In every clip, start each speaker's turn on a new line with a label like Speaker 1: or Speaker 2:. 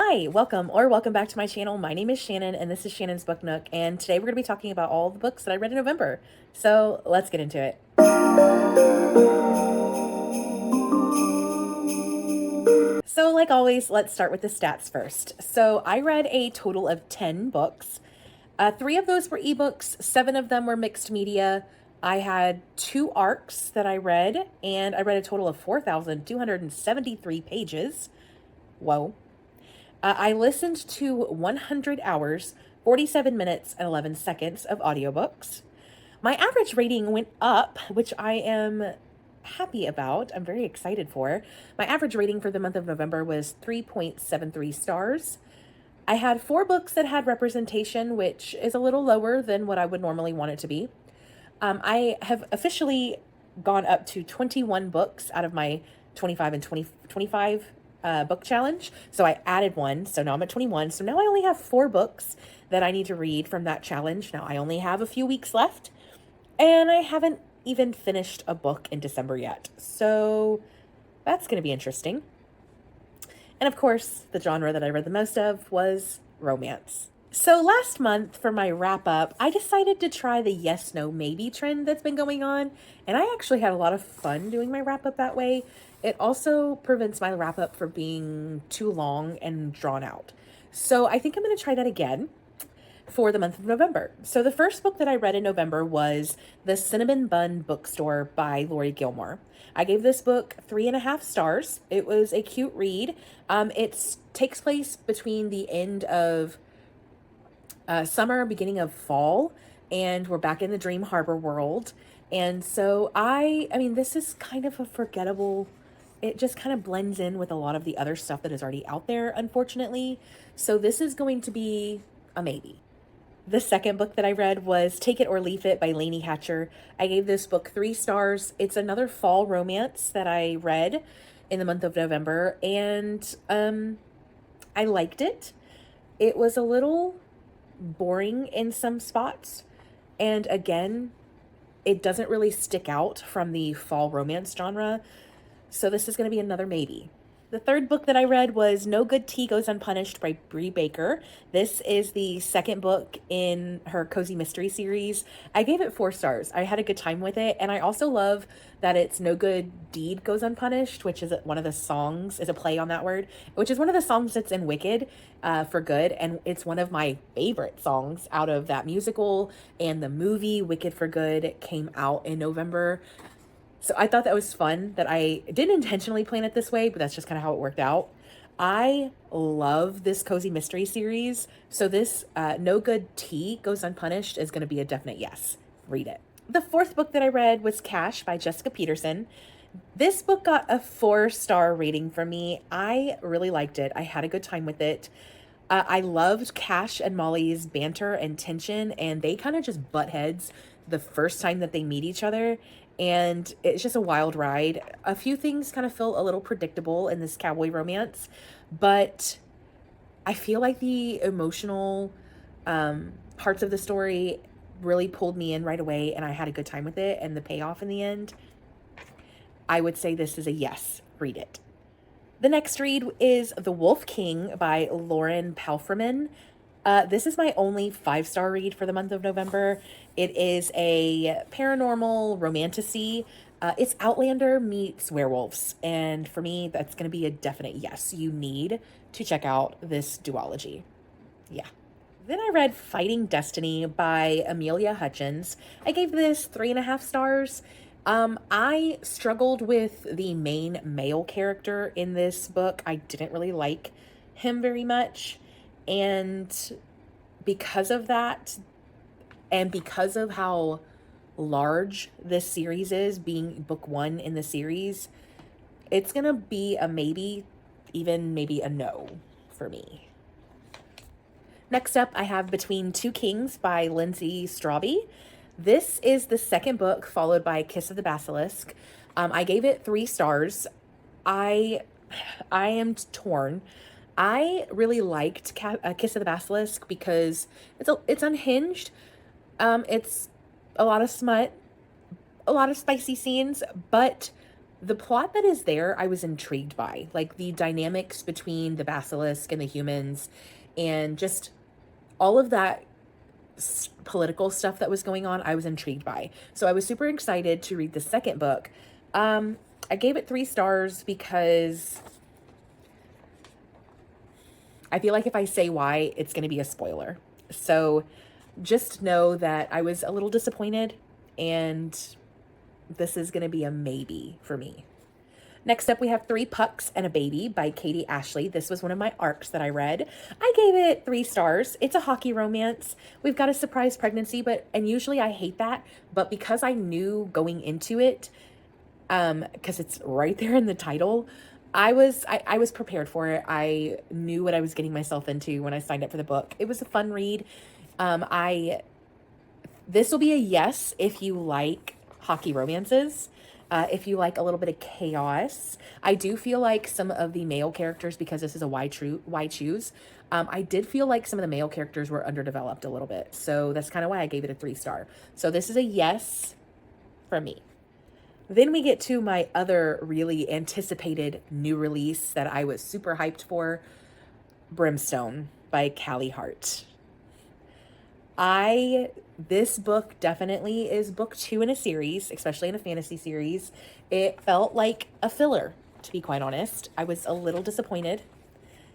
Speaker 1: Hi, welcome back to my channel. My name is Shannon and this is Shannon's Book Nook, and today we're going to be talking about all the books that I read in November. So let's get into it. So like always, let's start with the stats first. So I read a total of 10 books. 3 of those were ebooks, 7 of them were mixed media. I had 2 arcs that I read, and I read a total of 4,273 pages. Whoa. I listened to 100 hours, 47 minutes, and 11 seconds of audiobooks. My average rating went up, which I am happy about. I'm very excited for. My average rating for the month of November was 3.73 stars. I had 4 books that had representation, which is a little lower than what I would normally want it to be. I have officially gone up to 21 books out of my 25 and 25 book challenge. So I added one. So now I'm at 21. So now I only have 4 books that I need to read from that challenge. Now I only have a few weeks left, and I haven't even finished a book in December yet. So that's going to be interesting. And of course, the genre that I read the most of was romance. So last month for my wrap up, I decided to try the yes, no, maybe trend that's been going on. And I actually had a lot of fun doing my wrap up that way. It also prevents my wrap up from being too long and drawn out. So I think I'm going to try that again for the month of November. So the first book that I read in November was The Cinnamon Bun Bookstore by Laurie Gilmore. I gave this book 3.5 stars. It was a cute read. It takes place between the end of summer, beginning of fall, and we're back in the Dream Harbor world. And so I mean, this is kind of a forgettable, it just kind of blends in with a lot of the other stuff that is already out there, unfortunately. So this is going to be a maybe. The second book that I read was Take It or Leave It by Laney Hatcher. I gave this book 3 stars. It's another fall romance that I read in the month of November, and I liked it. It was a little boring in some spots, and again, it doesn't really stick out from the fall romance genre, so this is going to be another maybe. The third book that I read was No Good Tea Goes Unpunished by Bree Baker. This is the second book in her cozy mystery series. I gave it 4 stars. I had a good time with it, and I also love that it's No Good Deed Goes Unpunished, which is one of the songs, is a play on that word, which is one of the songs that's in Wicked for Good, and it's one of my favorite songs out of that musical, and the movie Wicked for Good came out in November. So I thought that was fun, that I didn't intentionally plan it this way, but that's just kind of how it worked out. I love this cozy mystery series. So this No Good Tea Goes Unpunished is going to be a definite yes. Read it. The fourth book that I read was Cash by Jessica Peterson. This book got a 4-star rating from me. I really liked it. I had a good time with it. I loved Cash and Molly's banter and tension, and they kind of just butt heads the first time that they meet each other. And it's just a wild ride. A few things kind of feel a little predictable in this cowboy romance, but I feel like the emotional parts of the story really pulled me in right away, and I had a good time with it, and the payoff in the end, I would say this is a yes. Read it. The next read is The Wolf King by Lauren Palphreyman. This is my only 5-star read for the month of November. It is a paranormal romantasy. It's Outlander meets werewolves. And for me, that's going to be a definite yes. You need to check out this duology. Yeah. Then I read Fighting Destiny by Amelia Hutchins. I gave this 3.5 stars. I struggled with the main male character in this book. I didn't really like him very much. And because of that, and because of how large this series is, being book 1 in the series, it's going to be a maybe, even maybe a no for me. Next up, I have Between Two Kings by Lindsey Straube. This is the second book, followed by Kiss of the Basilisk. I gave it 3 stars. I am torn. I really liked Kiss of the Basilisk because it's unhinged. It's a lot of smut, a lot of spicy scenes, but The plot that is there, I was intrigued by. Like the dynamics between the basilisk and the humans, and just all of that political stuff that was going on, I was intrigued by. So I was super excited to read the second book. I gave it 3 stars because I feel like if I say why, it's going to be a spoiler. So just know that I was a little disappointed, and this is going to be a maybe for me. Next up, we have 3 Pucks and a Baby by Katie Ashley. This was one of my arcs that I read. I gave it 3 stars. It's a hockey romance. We've got a surprise pregnancy, and usually I hate that, but because I knew going into it, because it's right there in the title, I was prepared for it. I knew what I was getting myself into when I signed up for the book. It was a fun read. This will be a yes if you like hockey romances. If you like a little bit of chaos. I do feel like some of the male characters, because this is a why choose, I did feel like some of the male characters were underdeveloped a little bit. So that's kind of why I gave it a 3 star. So this is a yes from me. Then we get to my other really anticipated new release that I was super hyped for, Brimstone by Callie Hart. This book definitely is book 2 in a series, especially in a fantasy series. It felt like a filler, to be quite honest. I was a little disappointed,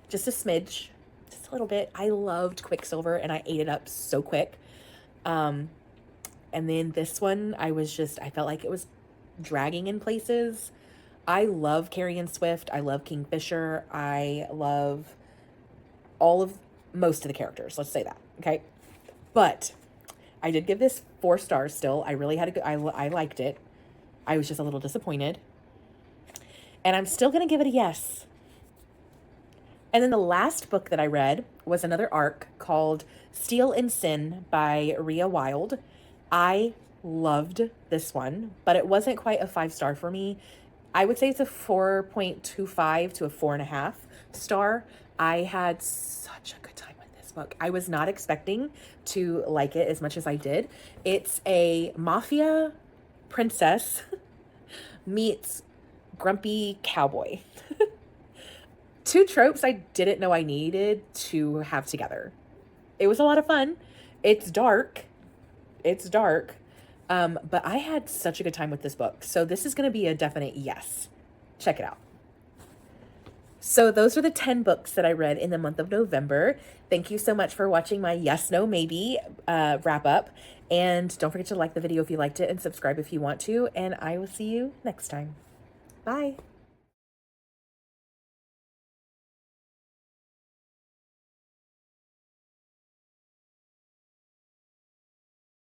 Speaker 1: just a smidge, just a little bit. I loved Quicksilver and I ate it up so quick. And then this one, I felt like it was dragging in places. I love Carrie Swift. I love Kingfisher. I love most of the characters. Let's say that. Okay. But I did give this 4 stars still. I really had I liked it. I was just a little disappointed. And I'm still going to give it a yes. And then the last book that I read was another arc called Steel and Sin by Ria Wilde. I loved this one, but it wasn't quite a 5-star for me. I would say it's a 4.25 to a 4.5 star. I had such a good time with this book. I was not expecting to like it as much as I did. It's a mafia princess meets grumpy cowboy. 2 tropes I didn't know I needed to have together. It was a lot of fun. It's dark. But I had such a good time with this book. So this is going to be a definite yes. Check it out. So those are the 10 books that I read in the month of November. Thank you so much for watching my yes, no, maybe wrap up. And don't forget to like the video if you liked it and subscribe if you want to. And I will see you next time. Bye.